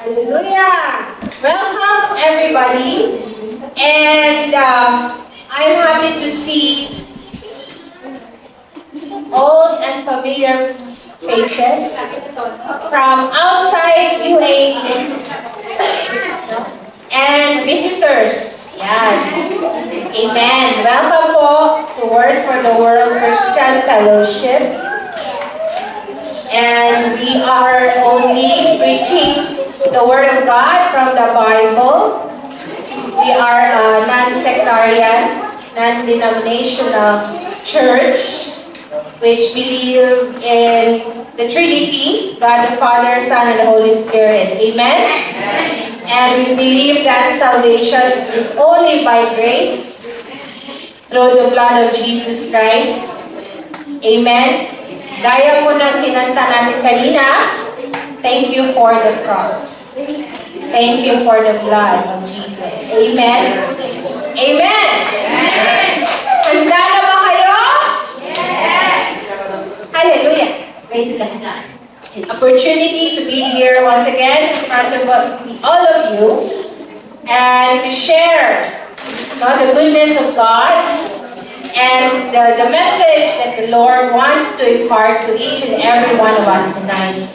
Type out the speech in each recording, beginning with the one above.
Hallelujah! Welcome everybody, and I'm happy to see old and familiar faces from outside UAE and visitors. Yes. Amen. Welcome po to Word for the World Christian Fellowship. And we are only preaching the Word of God from the Bible. We are a non-sectarian, non-denominational church which believe in the Trinity, God the Father, Son, and the Holy Spirit. Amen? And we believe that salvation is only by grace through the blood of Jesus Christ. Amen? Gaya po ng kinanta natin kanina, thank you for the cross. Thank you for the blood of Jesus. Amen? Amen! Handa na ba kayo? Yes! Hallelujah! Praise God. An opportunity to be here once again in front of all of you and to share the goodness of God and the message that the Lord wants to impart to each and every one of us tonight.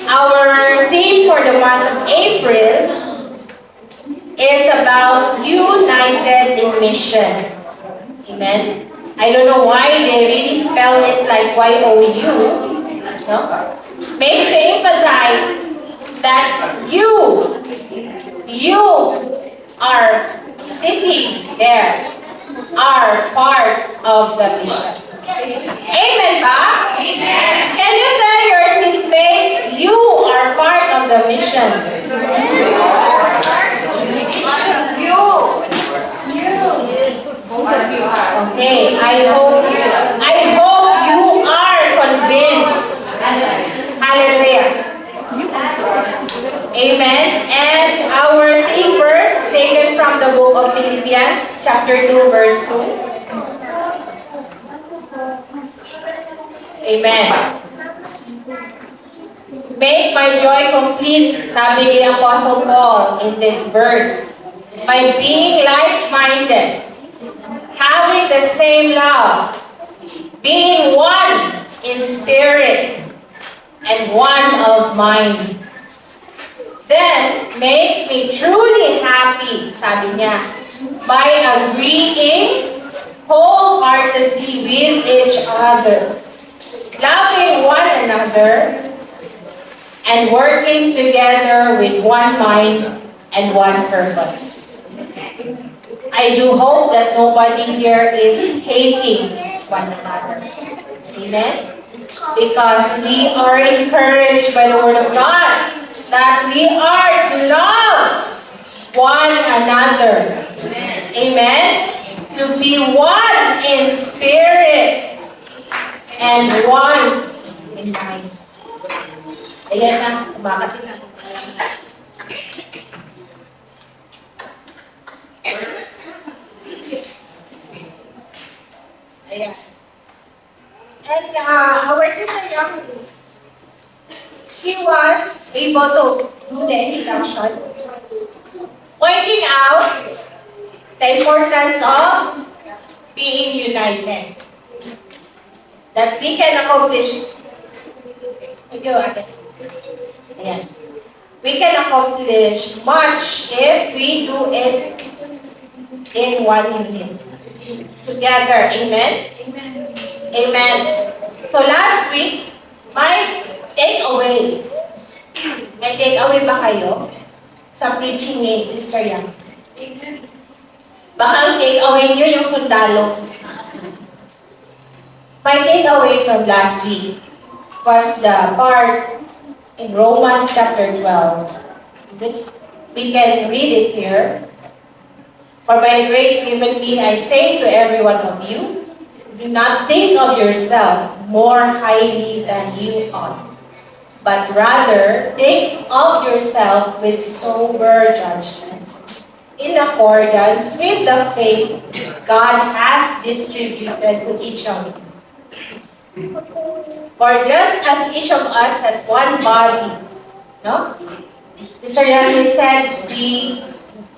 Our theme for the month of April is about United in Mission. Amen? I don't know why they really spell it like Y-O-U. No? Maybe to emphasize that you are sitting there, are part of the mission. Amen ba? Amen. Can you tell your seatmate, you are part of the mission? Okay, I hope you are convinced. Hallelujah. Amen. And our theme verse is taken from the book of Philippians, chapter 2, verse 2. Amen. Make my joy complete, sabi ni Apostle Paul in this verse, by being like-minded, having the same love, being one in spirit, and one of mind. Then, make me truly happy, sabi niya, by agreeing wholeheartedly with each other, loving one another, and working together with one mind and one purpose. I do hope that nobody here is hating one another. Amen? Because we are encouraged by the Word of God that we are to love one another. Amen? To be one in spirit and one in mind. Ayan na, bakit na? Ayan. And our sister Young, she was able to do the introduction, pointing out the importance of being united. That we can accomplish. Ayan. We can accomplish much if we do it in one unit. Together. Amen? Amen. Amen. So last week, my takeaway. May takeaway ba kayo sa preaching ni Sister Yang? Amen. Baka ang takeaway niyo yung sundalo. My takeaway from last week was the part in Romans chapter 12, which we can read it here. For by the grace given me, I say to every one of you, do not think of yourself more highly than you ought, but rather think of yourself with sober judgment, in accordance with the faith God has distributed to each of you. For just as each of us has one body, no? Sister Yanni said we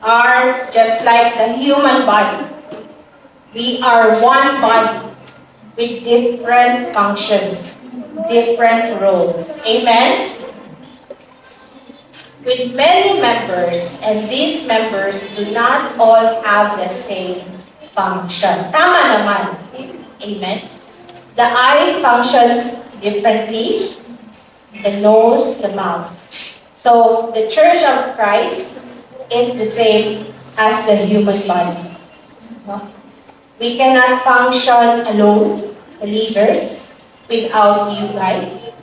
are just like the human body. We are one body with different functions, different roles. Amen? With many members, and these members do not all have the same function. Tama naman. Amen? The eye functions differently, the nose, the mouth. So, the Church of Christ is the same as the human body. No? We cannot function alone, the leaders, without you guys.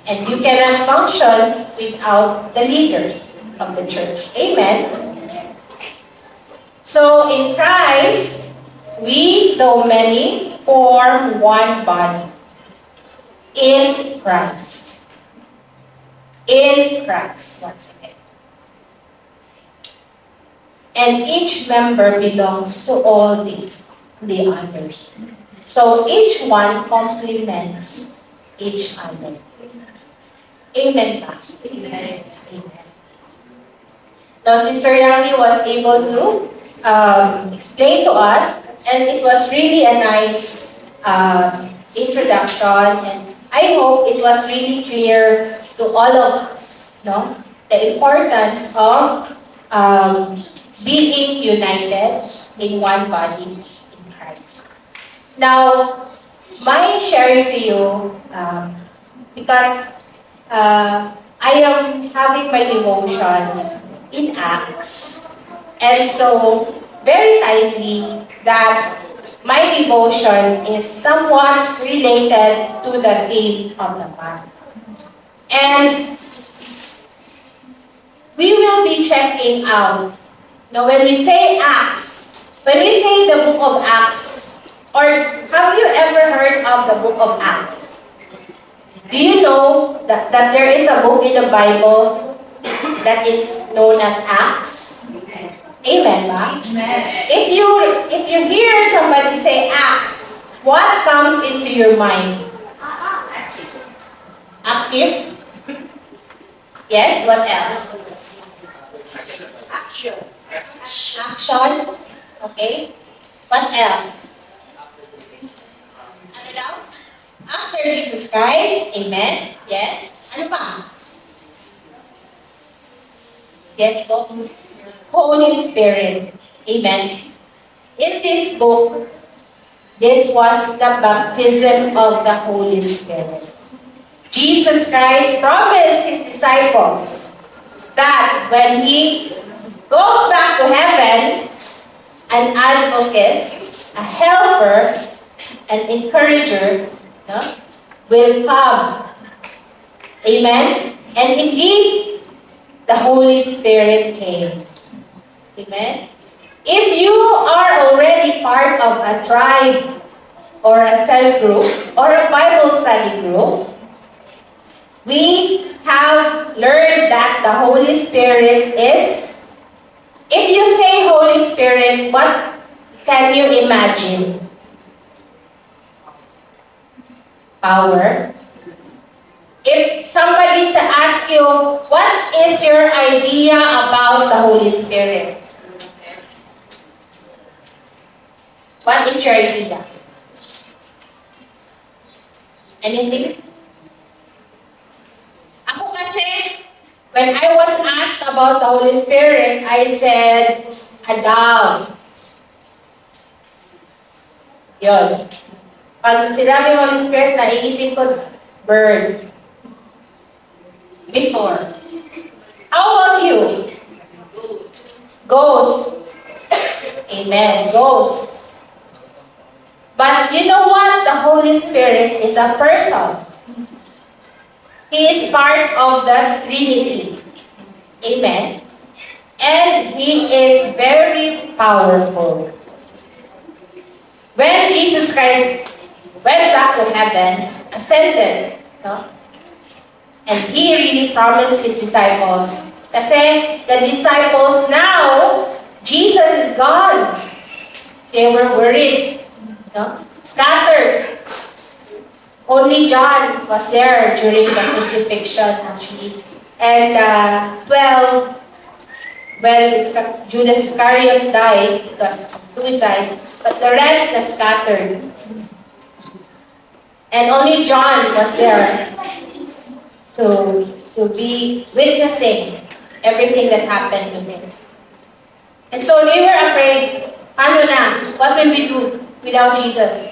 And you cannot function without the leaders of the church. Amen? So, in Christ, we, though many, form one body. In Christ. In Christ, once again. And each member belongs to all the others. So each one complements each other. Amen. Amen. Amen. Now, Sister Yami was able to explain to us, and it was really a nice introduction, and I hope it was really clear to all of us, no? The importance of being united in one body in Christ. Now, my sharing to you, because I am having my devotions in Acts, and so very timely that my devotion is somewhat related to the theme of the month. And we will be checking out. Now, when we say Acts, when we say the book of Acts, or have you ever heard of the book of Acts? Do you know that there is a book in the Bible that is known as Acts? Amen, ba? Amen. If you hear somebody say Acts, what comes into your mind? Active? Yes, what else? Action. Action. Okay. What else? Ano daw? After Jesus Christ. Amen. Yes. Ano pa? Yes, po. Holy Spirit. Amen. In this book, this was the baptism of the Holy Spirit. Jesus Christ promised His disciples that when He goes back to heaven, an advocate, a helper, an encourager, no, will come. Amen? And indeed, the Holy Spirit came. Amen? If you are already part of a tribe or a cell group or a Bible study group, we have learned that the Holy Spirit is, if you say Holy Spirit, what can you imagine? Power. If somebody to ask you, what is your idea about the Holy Spirit? What is your idea? Anything? Ako kasi, when I was asked about the Holy Spirit, I said, a dove. Yun. Pag sinabi Holy Spirit, naiisip ko, bird. Before. How about you? Ghost. Amen. Ghost. But you know what? The Holy Spirit is a person. He is part of the Trinity. Amen. And He is very powerful. When Jesus Christ went back to heaven, ascended, no? And He really promised His disciples. Kasi the disciples now, Jesus is gone. They were worried, no? Scattered. Only John was there during the crucifixion, actually. And 12, well, Judas Iscariot died because of suicide, but the rest are scattered. And only John was there to be witnessing everything that happened to him. And so they were afraid, ano na, what will we do without Jesus?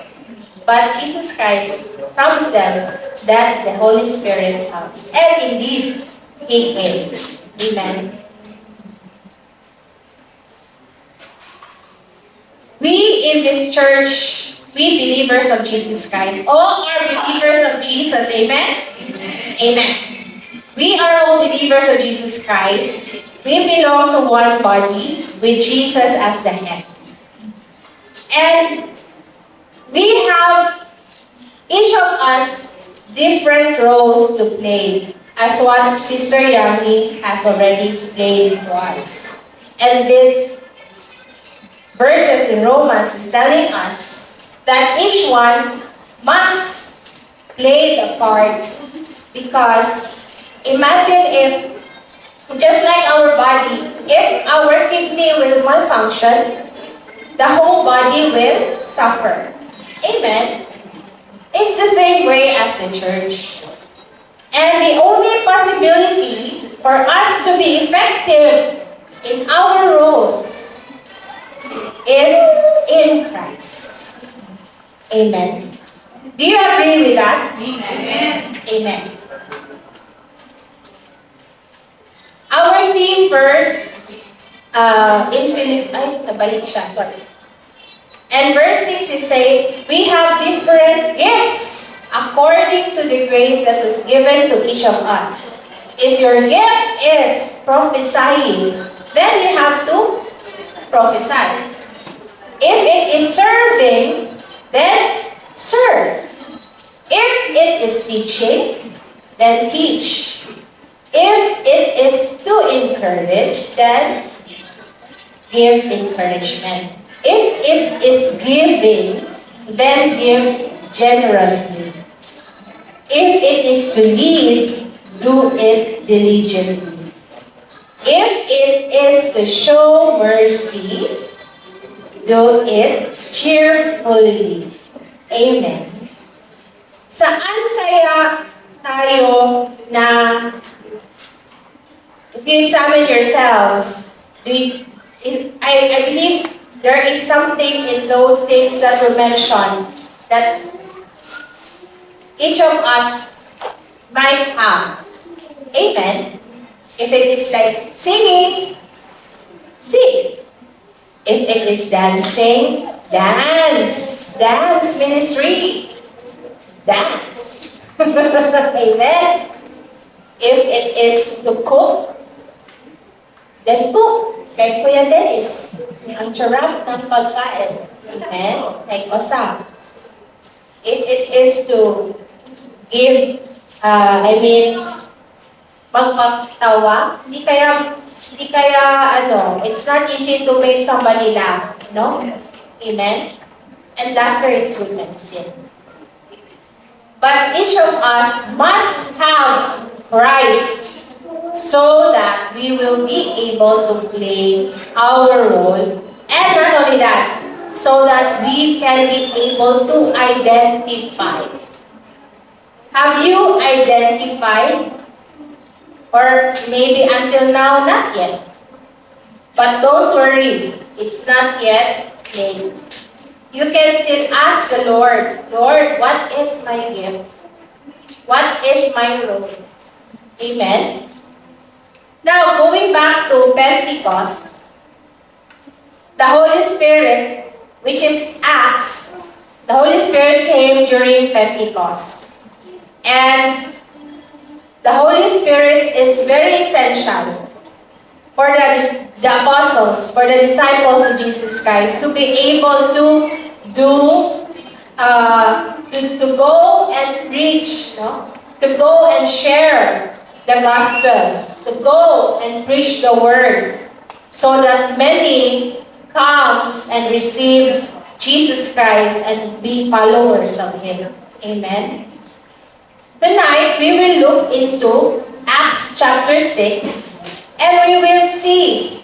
But Jesus Christ promised them that the Holy Spirit comes. And indeed, He came. Amen. We in this church, we believers of Jesus Christ, all are believers of Jesus. Amen? Amen. We are all believers of Jesus Christ. We belong to one body with Jesus as the head. And we have, each of us, different roles to play, as what Sister Yami has already explained to us. And this verses in Romans is telling us that each one must play the part, because imagine if, just like our body, if our kidney will malfunction, the whole body will suffer. Amen. It's the same way as the church. And the only possibility for us to be effective in our roles is in Christ. Amen. Do you agree with that? Amen. Amen. Our theme verse in sorry. And verse 6 is saying, we have different gifts according to the grace that was given to each of us. If your gift is prophesying, then you have to prophesy. If it is serving, then serve. If it is teaching, then teach. If it is to encourage, then give encouragement. If it is giving, then give generously. If it is to lead, do it diligently. If it is to show mercy, do it cheerfully. Amen. Saan kaya tayo na, if you examine yourselves, I believe there is something in those things that were mentioned that each of us might have. Amen. If it is like singing, sing. If it is dancing, dance. Dance ministry. Dance. Amen. If it is to cook, then cook. Kay Kuya Dennis, ang sarap ng pagkain. Amen? Kay Kosa. If it is to give, magpapatawa, hindi kaya, it's not easy to make somebody laugh, no? Amen? And laughter is good medicine. But each of us must have Christ, so that we will be able to play our role, and not only that, so that we can be able to identify. Have you identified? Or maybe until now, not yet. But don't worry, it's not yet late. You can still ask the Lord, Lord, what is my gift? What is my role? Amen? Now, going back to Pentecost, the Holy Spirit, which is Acts, the Holy Spirit came during Pentecost. And the Holy Spirit is very essential for the apostles, for the disciples of Jesus Christ, to be able to go and preach, no? To go and share the gospel, to go and preach the word, so that many comes and receives Jesus Christ and be followers of Him. Amen. Tonight, we will look into Acts chapter 6, and we will see,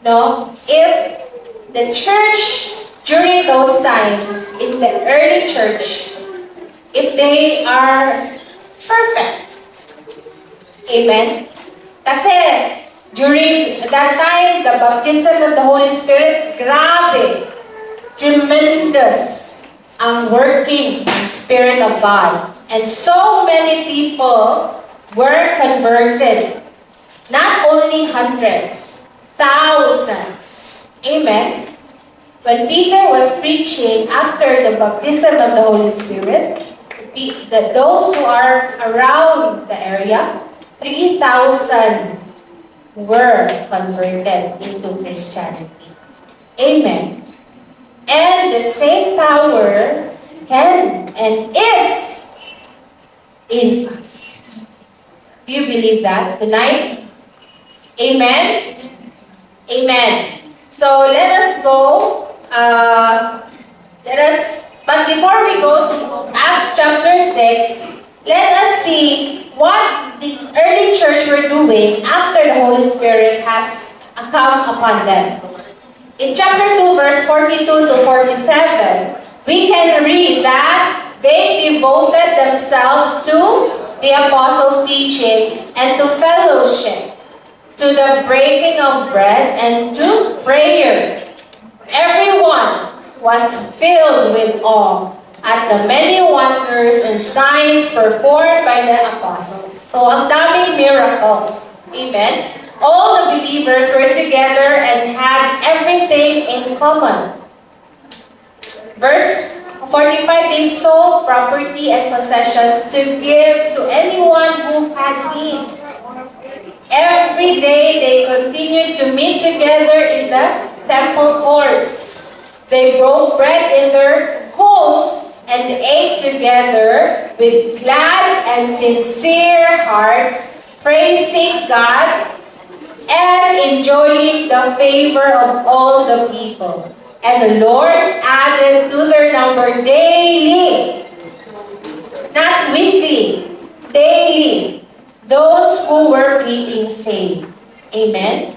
no, if the church during those times, in the early church, if they are perfect. Amen? Kasi during that time, the baptism of the Holy Spirit, grabe, tremendous ang working ng Spirit of God. And so many people were converted. Not only hundreds, thousands. Amen? When Peter was preaching after the baptism of the Holy Spirit, those who are around the area, 3,000 were converted into Christianity. Amen. And the same power can and is in us. Do you believe that tonight? Amen? Amen. So let us go. But before we go to Acts chapter 6, let us see what the early church were doing after the Holy Spirit has come upon them. In chapter 2, verse 42 to 47, we can read that they devoted themselves to the apostles' teaching and to fellowship, to the breaking of bread and to prayer. Everyone was filled with awe at the many wonders and signs performed by the apostles. So, ang daming miracles. Amen? All the believers were together and had everything in common. Verse 45, they sold property and possessions to give to anyone who had need. Every day they continued to meet together in the temple courts. They broke bread in their homes and ate together with glad and sincere hearts, praising God and enjoying the favor of all the people. And the Lord added to their number daily, not weekly, daily, those who were being saved. Amen?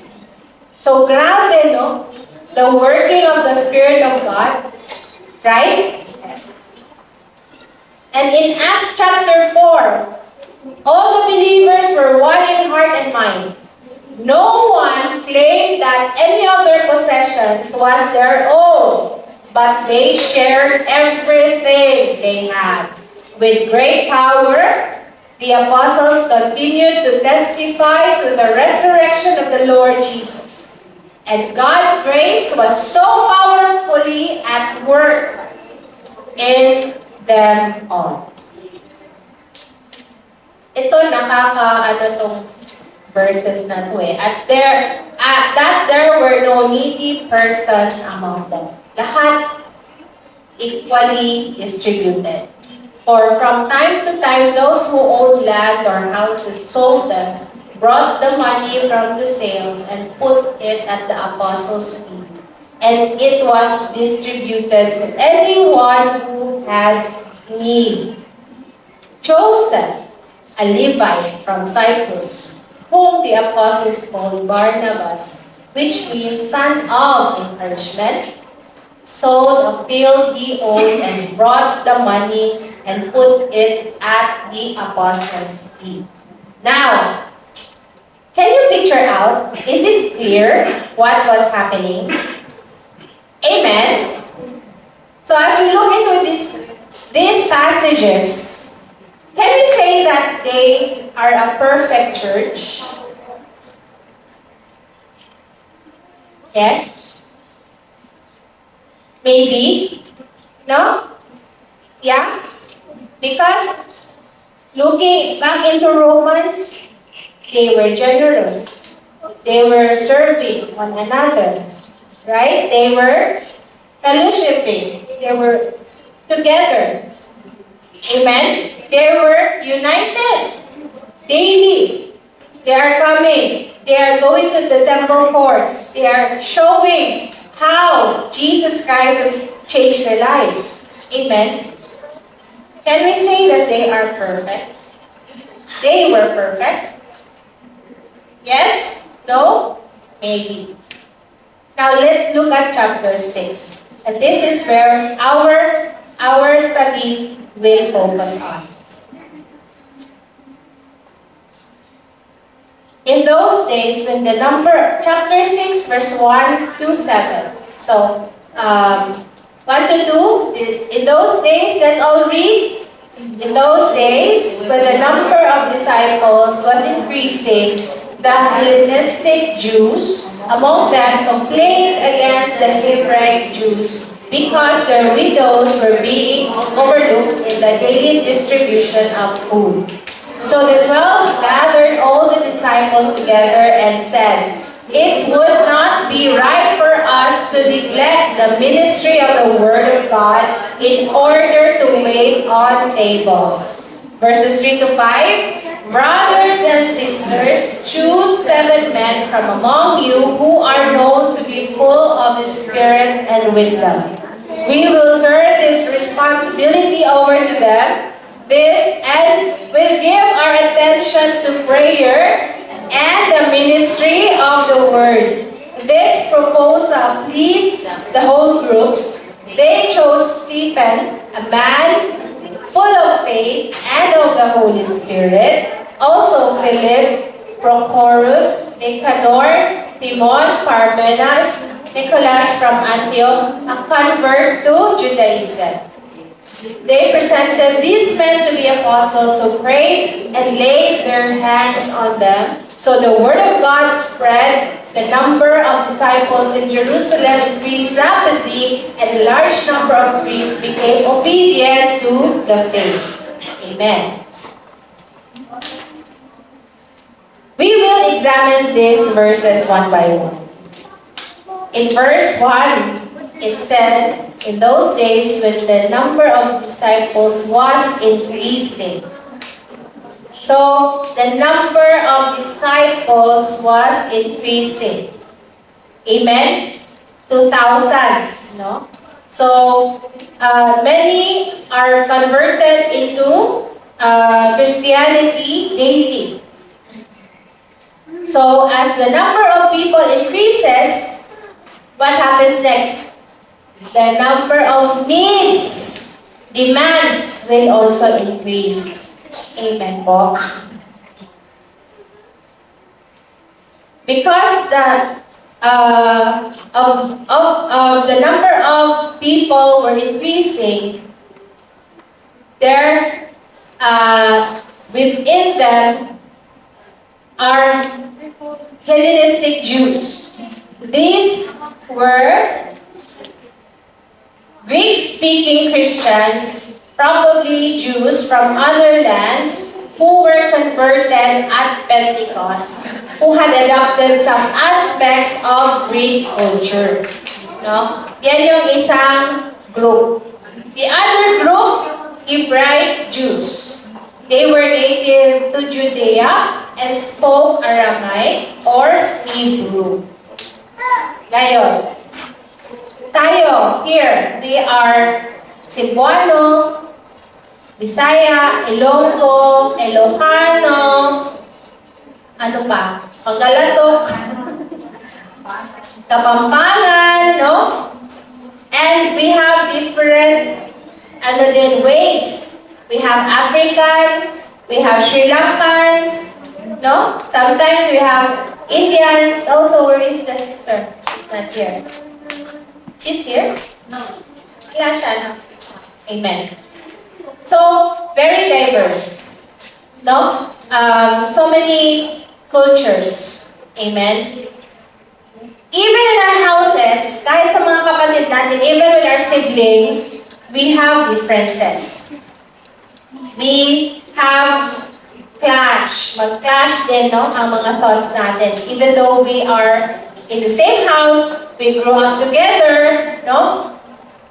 So grabe, no? The working of the Spirit of God, right? And in Acts chapter 4, all the believers were one in heart and mind. No one claimed that any of their possessions was their own, but they shared everything they had. With great power, the apostles continued to testify to the resurrection of the Lord Jesus. And God's grace was so powerfully at work in them all. Ito, tong verses na to eh. That there were no needy persons among them. Lahat equally distributed. For from time to time, those who owned land or houses sold them, brought the money from the sales and put it at the apostles' feet. And it was distributed to anyone who had need. Joseph, a Levite from Cyprus, whom the apostles called Barnabas, which means son of encouragement, sold a field he owned and brought the money and put it at the apostles' feet. Now, can you picture out? Is it clear what was happening? Amen? So as we look into these passages, can we say that they are a perfect church? Yes? Maybe? No? Yeah? Because looking back into Romans, they were generous. They were serving one another. Right? They were fellowshipping. They were together. Amen? They were united. Daily. They are coming. They are going to the temple courts. They are showing how Jesus Christ has changed their lives. Amen? Can we say that they are perfect? they were perfect? Yes? No? Maybe. Now let's look at chapter 6. And this is where our study will focus on. In those days, when the number, chapter 6, verse 1 to 7. So, 1 to 2, in those days, let's all read. In those days, when the number of disciples was increasing, the Hellenistic Jews among them complained against the Hebraic Jews because their widows were being overlooked in the daily distribution of food. So the 12 gathered all the disciples together and said, "It would not be right for us to neglect the ministry of the Word of God in order to wait on tables." Verses 3 to 5, "Brothers and sisters, choose 7 men from among you who are known to be full of the Spirit and wisdom. We will turn this responsibility over to them, and will give our attention to prayer and the ministry of the Word." This proposal pleased the whole group. They chose Stephen, a man full of faith and of the Holy Spirit, also Philip, Prochorus, Nicanor, Timon, Parmenas, Nicholas from Antioch, a convert to Judaism. They presented these men to the apostles, who prayed and laid their hands on them. So the word of God spread, the number of disciples in Jerusalem increased rapidly, and a large number of priests became obedient to the faith. Amen. We will examine these verses one by one. In verse 1, it said, in those days when the number of disciples was increasing. So, the number of disciples was increasing. Amen? To thousands, no? So, many are converted into Christianity daily. So, as the number of people increases, what happens next? The number of needs, demands will also increase. Amen po. Because the number of people were increasing, there within them are Hellenistic Jews. These were Greek-speaking Christians, probably Jews from other lands, who were converted at Pentecost, who had adopted some aspects of Greek culture. No? Yan yung isang group. The other group, Hebraic Jews. They were native to Judea and spoke Aramaic or Hebrew. Ngayon, tayo, here, we are Cebuano, Bisaya, Ilonggo, Ilocano, ano pa? Pagalatok, Kapampangan, no? And we have different ways. We have Africans, we have Sri Lankans, no? Sometimes we have Indians. Also, where is the sister? She's not here. She's here? No. Wala siya, no? Amen. So, very diverse. No? So many cultures. Amen. Even in our houses, kahit sa mga kapatid natin, even with our siblings, we have differences. We have clash. Mag-clash din, no? Ang mga thoughts natin. Even though we are in the same house, we grew up together, no?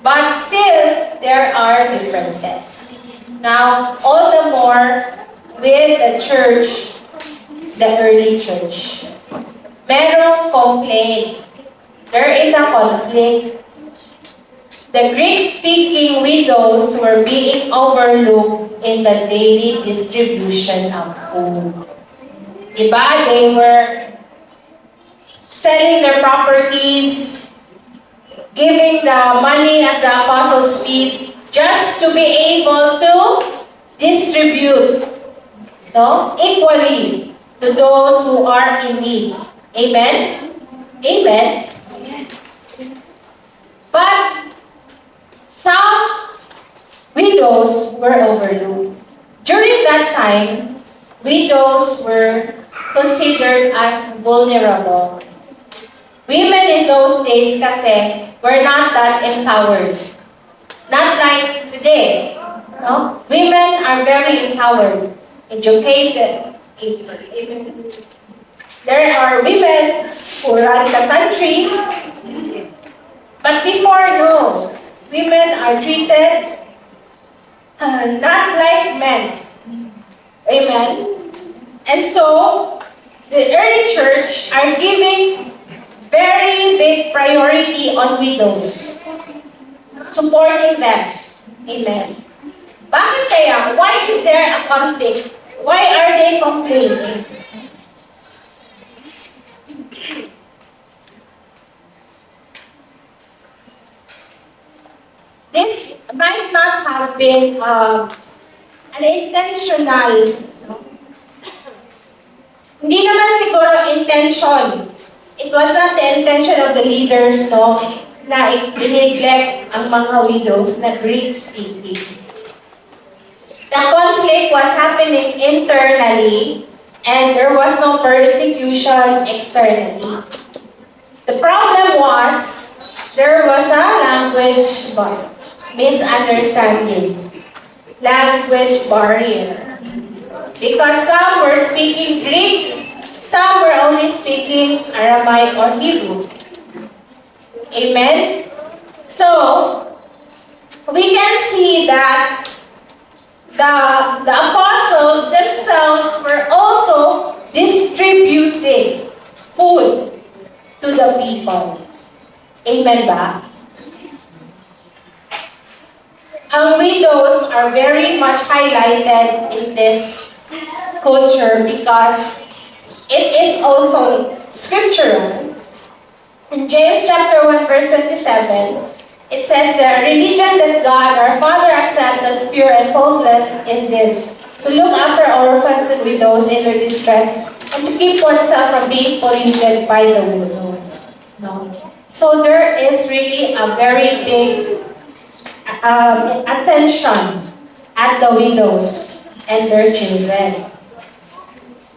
But still, there are differences. Now, all the more with the church, the early church. Merong complaint. There is a conflict. The Greek-speaking widows were being overlooked in the daily distribution of food. Diba? They were selling their properties, giving the money at the apostles' feet just to be able to distribute, no, equally to those who are in need. Amen? Amen? But some widows were overlooked. During that time, widows were considered as vulnerable. Women in those days kasi were not that empowered. Not like today. No? Women are very empowered, educated. There are women who run the country, but before, no. Women are treated not like men. Amen? And so, the early church are giving very big priority on widows. Supporting them. Amen. Bakit kaya? Why is there a conflict? Why are they complaining? This might not have been an intentional, hindi naman siguro intention. It was not the intention of the leaders, no, na i-neglect ang mga widows na Greek-speaking. The conflict was happening internally and there was no persecution externally. The problem was, there was a language misunderstanding, language barrier. Because some were speaking Greek, some were only speaking Aramaic or Hebrew. Amen? So, we can see that the apostles themselves were also distributing food to the people. Amen ba? Ang widows are very much highlighted in this culture because it is also scriptural. In James chapter 1 verse 27, it says the religion that God our Father accepts as pure and faultless is this: to look after orphans and widows in their distress and to keep oneself from being polluted by the world. No. So there is really a very big attention at the widows and their children.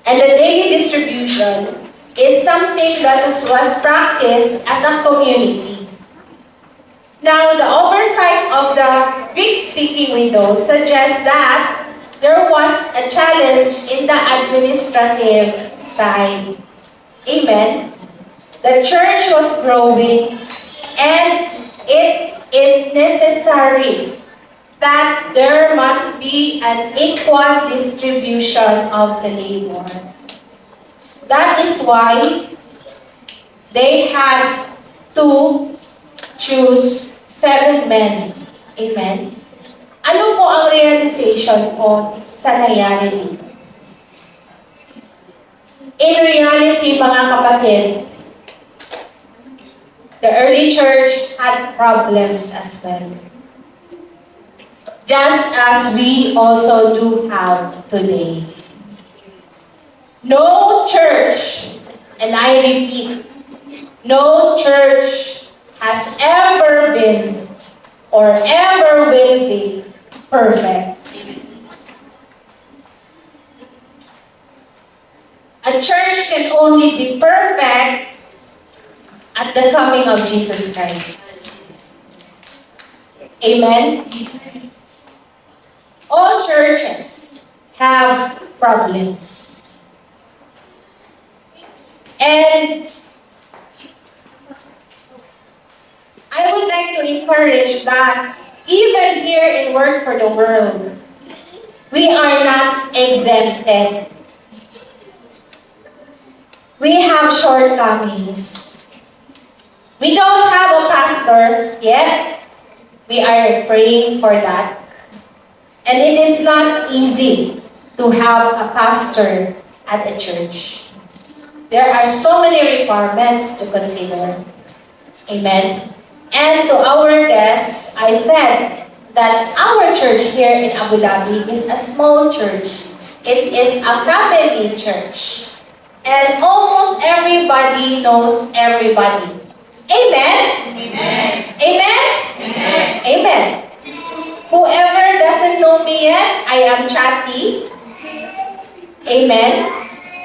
And the daily distribution is something that was practiced as a community. Now, the oversight of the Greek-speaking widows suggests that there was a challenge in the administrative side. Amen? The church was growing and it is necessary that there must be an equal distribution of the labor. That is why they had to choose 7 men. Amen? Ano po ang realization po sa nangyari dito? In reality, mga kapatid, the early church had problems as well. Just as we also do have today. No church, and I repeat, no church has ever been or ever will be perfect. A church can only be perfect at the coming of Jesus Christ. Amen? All churches have problems. And I would like to encourage that even here in Word for the World, we are not exempted. We have shortcomings. We don't have a pastor yet. We are praying for that. And it is not easy to have a pastor at a church. There are so many requirements to consider. Amen. And to our guests, I said that our church here in Abu Dhabi is a small church. It is a family church. And almost everybody knows everybody. Amen? Amen. Amen? Amen. Amen. Whoever doesn't know me yet, I am Chati. Amen.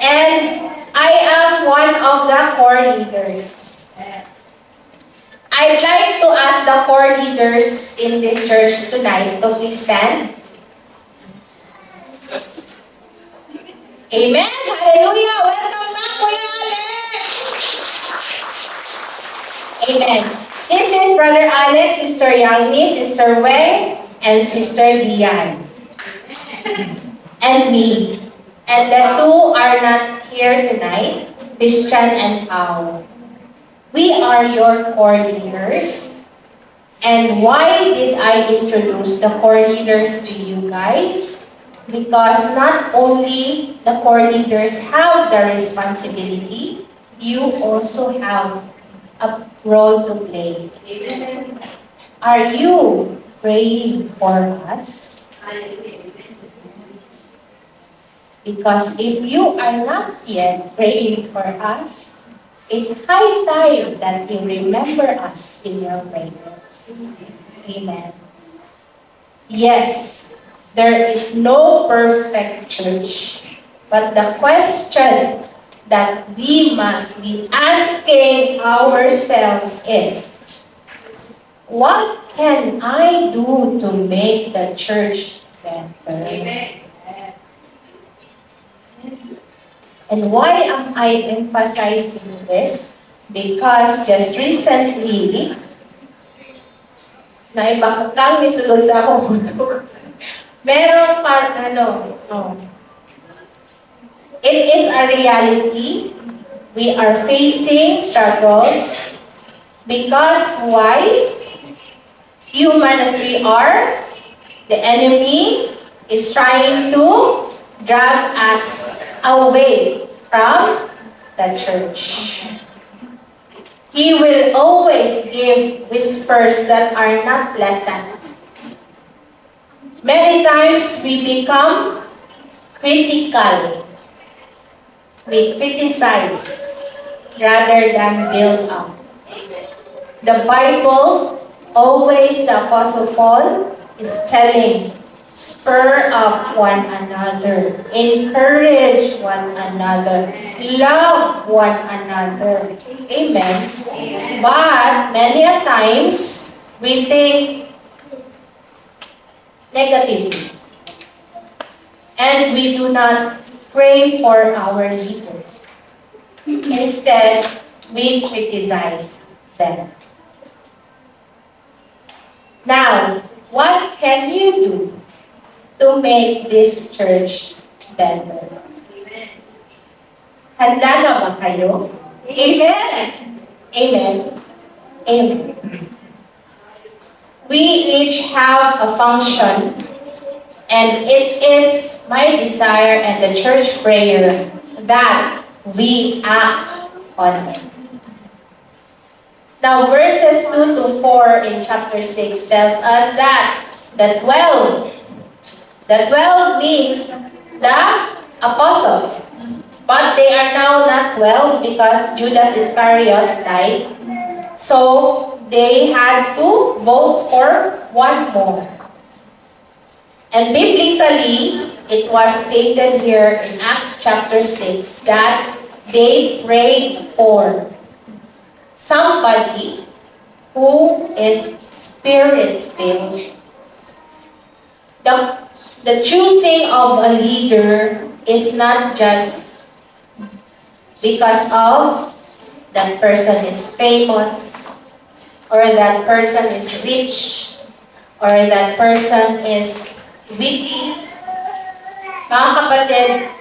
And I am one of the core leaders. I'd like to ask the core leaders in this church tonight to please stand. Amen. Hallelujah. Welcome back, Kuya Alex. Amen. This is Brother Alex, Sister Yangmi, Sister Wei, and Sister Dian. And me. And the two are not here tonight, Christian and Pao. We are your core leaders. And why did I introduce the core leaders to you guys? Because not only the core leaders have the responsibility, you also have a role to play. Are you praying for us? Because if you are not yet praying for us, it's high time that you remember us in your prayers. Amen. Yes, there is no perfect church, but the question that we must be asking ourselves is, what can I do to make the church better? Amen. And why am I emphasizing this? Because just recently, naibakang isulod sa akong buto. Merong it is a reality. We are facing struggles. Because why? Human as we are, the enemy is trying to drag us away from the church. He will always give whispers that are not pleasant. Many times we become critical. We criticize rather than build up. The Bible, always the Apostle Paul is telling, spur up one another, encourage one another, love one another. Amen. But many a times we think negatively, and we do not pray for our leaders. Instead, we criticize them. Now, what can you do to make this church better? Handa na ba kayo? Amen? Amen? Amen. We each have a function, and it is my desire and the church prayer that we act on it. Now, verses 2 to 4 in chapter 6 tells us that the 12 means the apostles. But they are now not 12 because Judas Iscariot died. So they had to vote for one more. And biblically, it was stated here in Acts chapter 6 that they prayed for somebody who is spirit-filled. The choosing of a leader is not just because of that person is famous, or that person is rich, or that person is witty. Mga kapatid,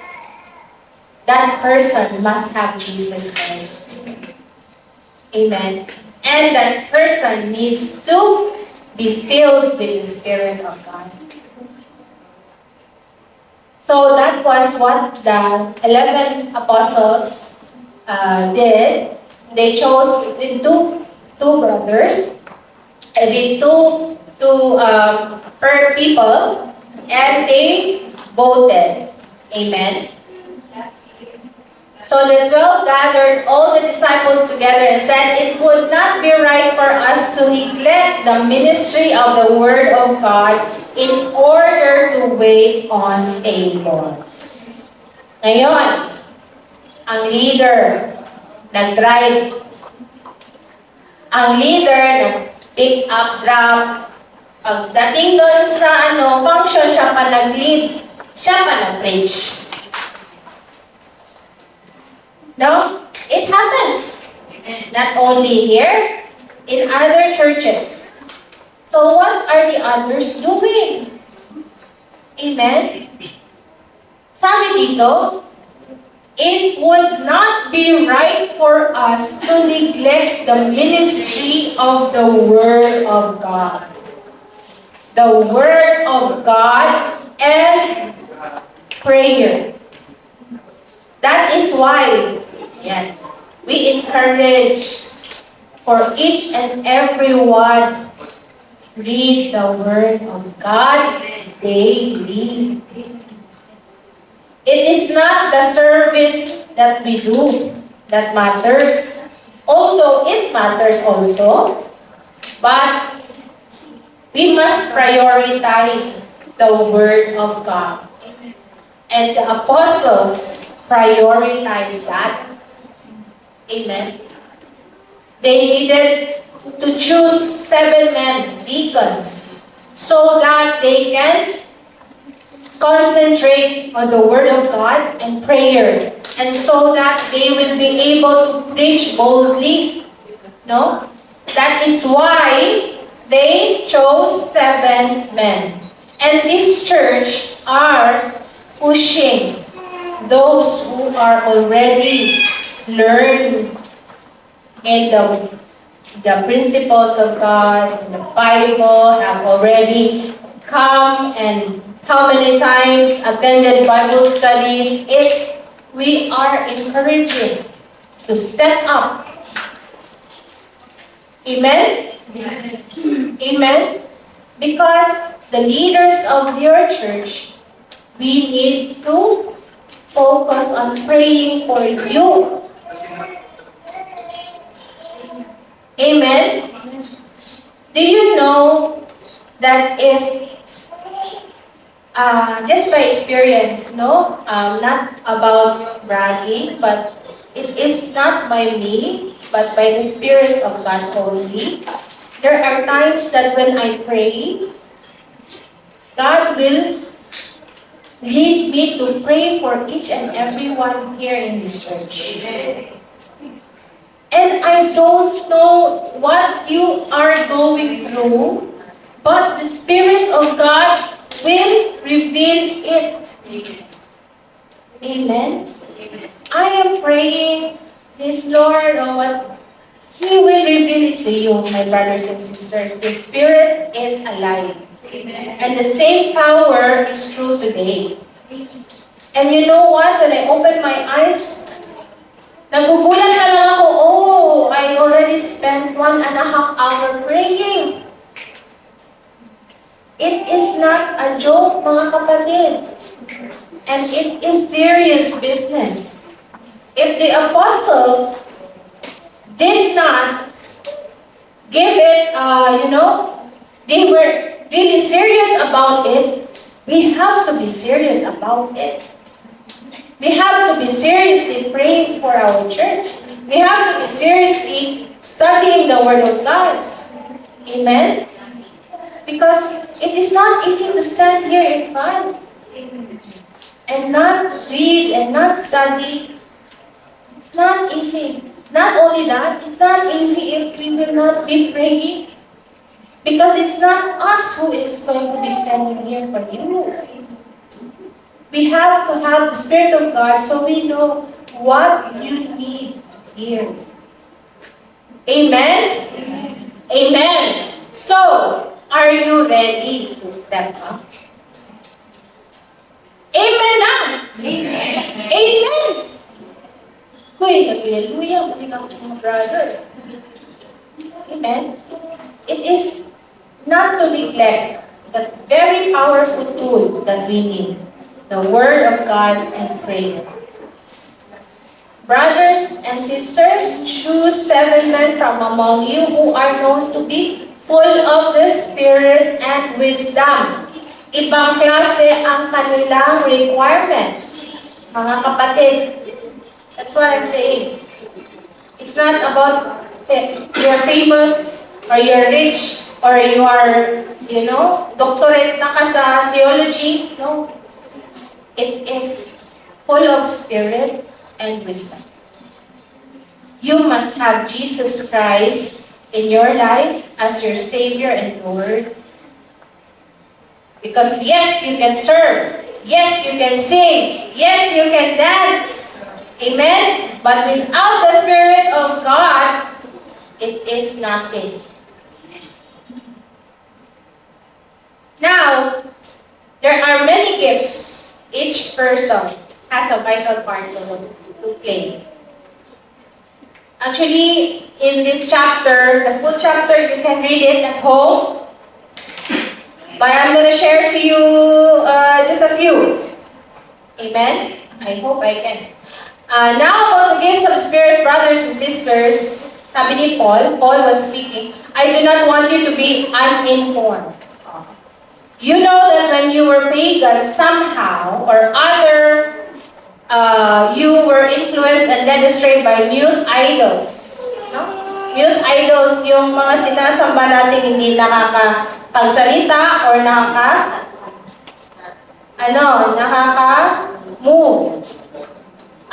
that person must have Jesus Christ. Amen. And that person needs to be filled with the Spirit of God. So that was what the 11 apostles did. They chose with two brothers, and with two per people, and they voted. Amen. So the 12 gathered all the disciples together and said, "It would not be right for us to neglect the ministry of the Word of God in order to wait on tables." Ngayon, ang leader nag-drive. Ang leader nag-pick up, drop. Pagdating doon sa function, siya pa nag-lead. Siya pa nag-preach. No? It happens. Not only here, in other churches. So what are the others doing? Amen? Sabi dito, it would not be right for us to neglect the ministry of the Word of God. The Word of God and prayer. That is why we encourage for each and every one, read the Word of God daily. It is not the service that we do that matters, although it matters also, but we must prioritize the Word of God. And the apostles prioritized that. Amen. They needed to choose 7 men, deacons, so that they can concentrate on the Word of God and prayer, and so that they will be able to preach boldly. No? That is why they chose 7 men. And this church are pushing those who are already learned in the principles of God, the Bible, have already come and how many times attended Bible studies. We are encouraging to step up. Amen? Amen? Because the leaders of your church, we need to focus on praying for you. Amen? Do you know that if, just by experience, not about bragging, but it is not by me, but by the Spirit of God only. There are times that when I pray, God will lead me to pray for each and every one here in this church. And I don't know what you are going through, but the Spirit of God will reveal it. Amen? I am praying this, Lord, what He will reveal it to you, my brothers and sisters. The Spirit is alive. And the same power is true today. And you know what? When I open my eyes, nagugulat na lang ako, I already spent 1.5 hours praying. It is not a joke, mga kapatid. And it is serious business. If the apostles did not give it, they were really serious about it, we have to be serious about it. We have to be seriously praying for our church. We have to be seriously studying the Word of God. Amen? Because it is not easy to stand here in front and not read and not study. It's not easy. Not only that, it's not easy if we will not be praying. Because it's not us who is going to be standing here for you. We have to have the Spirit of God so we know what you need to hear. Amen? Amen. So, are you ready to step up? Amen na! Amen! Amen! Uy, hallelujah, muli ka mga brother. Amen? It is not to neglect the very powerful tool that we need, the Word of God and prayer. Brothers and sisters, choose 7 men from among you who are known to be full of the Spirit and wisdom. Ibang klase ang kanilang requirements. Mga kapatid, that's what I'm saying. It's not about you're famous or you're rich or you are, doctorate na ka sa theology. No. It is full of Spirit and wisdom. You must have Jesus Christ in your life as your Savior and Lord. Because yes, you can serve. Yes, you can sing. Yes, you can dance. Amen? But without the Spirit of God, it is nothing. Now, there are many gifts. Each person has a vital part to play. Actually, in this chapter, the full chapter, you can read it at home. But I'm going to share to you just a few. Amen? I hope I can. Now about the gifts of the Spirit, brothers and sisters, sabi ni Paul was speaking, I do not want you to be uninformed. You know that when you were pagan somehow or other, you were influenced and led astray by mute idols. No? Mute idols, yung mga sinasamba natin hindi nakakapagsalita or nakaka-move.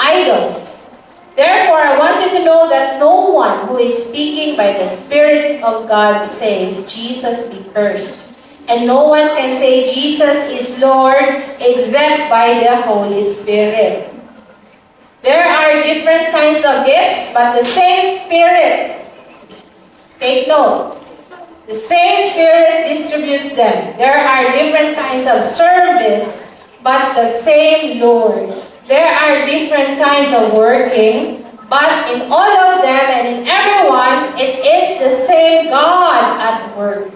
Idols. Therefore, I want you to know that no one who is speaking by the Spirit of God says, Jesus be cursed. And no one can say Jesus is Lord except by the Holy Spirit. There are different kinds of gifts, but the same Spirit. Take note. The same Spirit distributes them. There are different kinds of service, but the same Lord. There are different kinds of working, but in all of them and in everyone, it is the same God at work.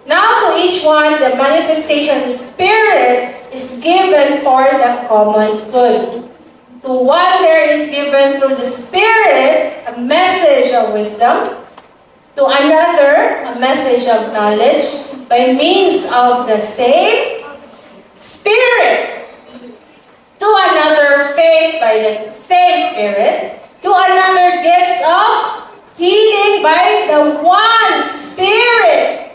Now to each one, the manifestation of the Spirit is given for the common good. To one there is given through the Spirit a message of wisdom, to another a message of knowledge by means of the same Spirit, to another faith by the same Spirit, to another gifts of healing by the one Spirit,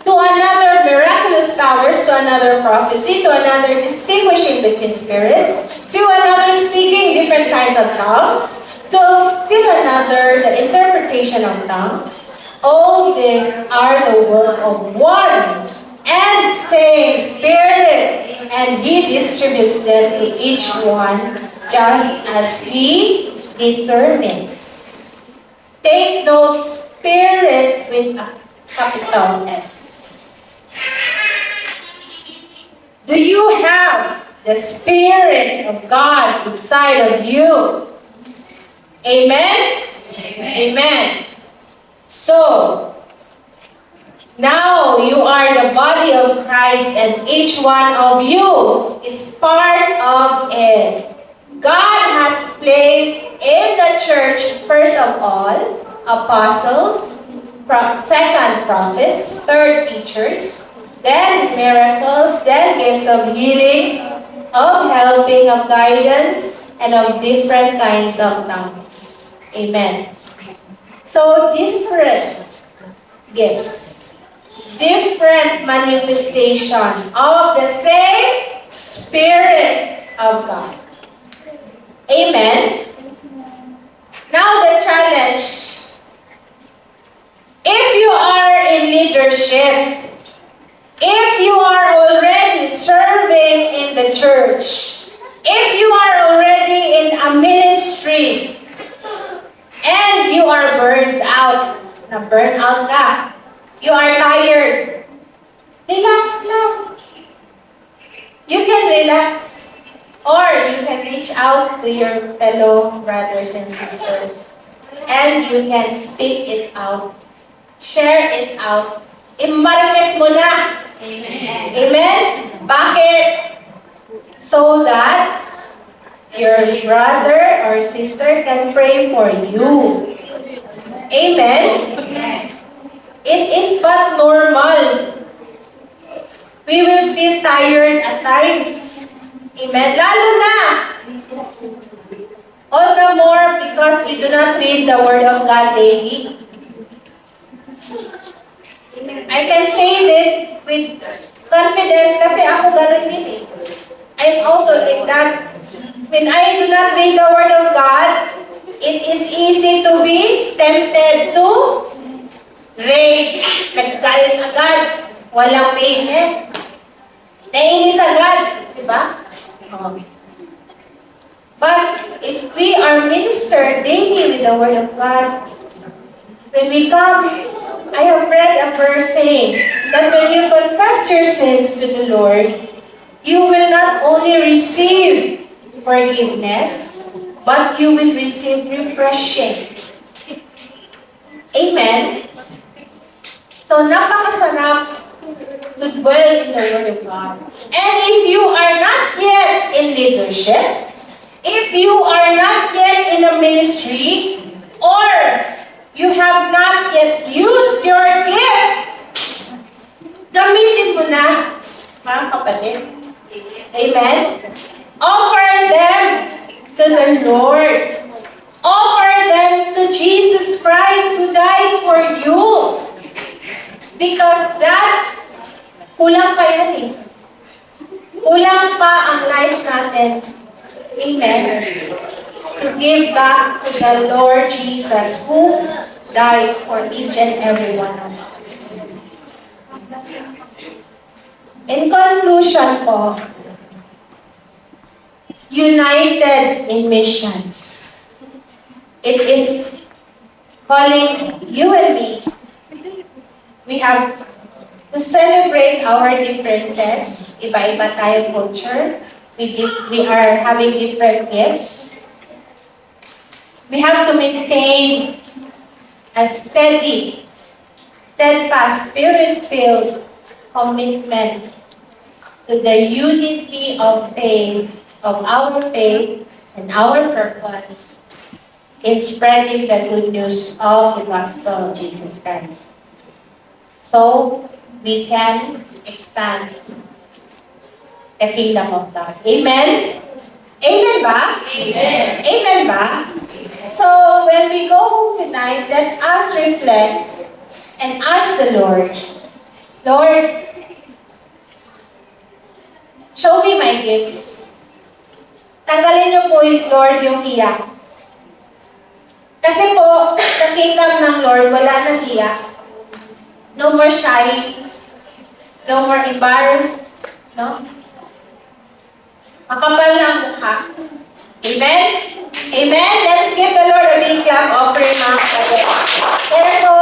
to another miraculous powers, to another prophecy, to another distinguishing between spirits, to another speaking different kinds of tongues, to still another the interpretation of tongues. All these are the work of one and same Spirit, and He distributes them to each one just as He determines. Take note, Spirit with a capital S. Do you have the Spirit of God inside of you? Amen? Amen. Amen. So, now you are the body of Christ and each one of you is part of it. God has placed in the church, first of all, apostles, second prophets, third teachers, then miracles, then gifts of healing, of helping, of guidance, and of different kinds of tongues. Amen. So different gifts, different manifestation of the same Spirit of God. Amen. Now the challenge. If you are in leadership, if you are already serving in the church, if you are already in a ministry, and you are burned out, you are tired, relax lang. you can relax. Or you can reach out to your fellow brothers and sisters. And you can speak it out. Share it out. Imarites mo na. Amen. Amen? Bakit? So that your brother or sister can pray for you. Amen? It is but normal. We will feel tired at times. Amen? Lalo na. All the more because we do not read the Word of God daily. I can say this with confidence kasi ako ganun din eh. I'm also like that. When I do not read the Word of God, it is easy to be tempted to rage. Nagkalis agad. Walang patience. Naiinis agad. Diba? But if we are ministered daily with the Word of God, when we come, I have read a verse saying that when you confess your sins to the Lord, you will not only receive forgiveness, but you will receive refreshing. Amen? So, napakasarap to dwell in the Word of God. And if you are not yet in leadership, if you are not yet in a ministry, or you have not yet used your gift, gamitin mo na, mga kapatid. Amen? Offer them to the Lord. Offer them to Jesus Christ who died for you. Because that, kulang pa yan eh. Kulang pa ang life natin. Amen. To give back to the Lord Jesus who died for each and every one of us. In conclusion po, united in missions. It is calling you and me. We have to celebrate our differences. Iba-iba tayong culture. We are having different gifts. We have to maintain a steady, steadfast, spirit-filled commitment to the unity of faith, of our faith and our purpose in spreading the good news of the gospel of Jesus Christ. So, we can expand the kingdom of God. Amen? Amen ba? Amen. Amen ba? So, when we go home tonight, let us reflect and ask the Lord, Lord, show me my gifts. Tanggalin niyo po, Lord, yung hiya. Kasi po, sa kingdom ng Lord, wala nang hiya. No more shy. No more embarrassed. No? Makapal na ang mukha. Amen? Amen? Let's give the Lord a big clap offering, mga kapatid. Kaya po,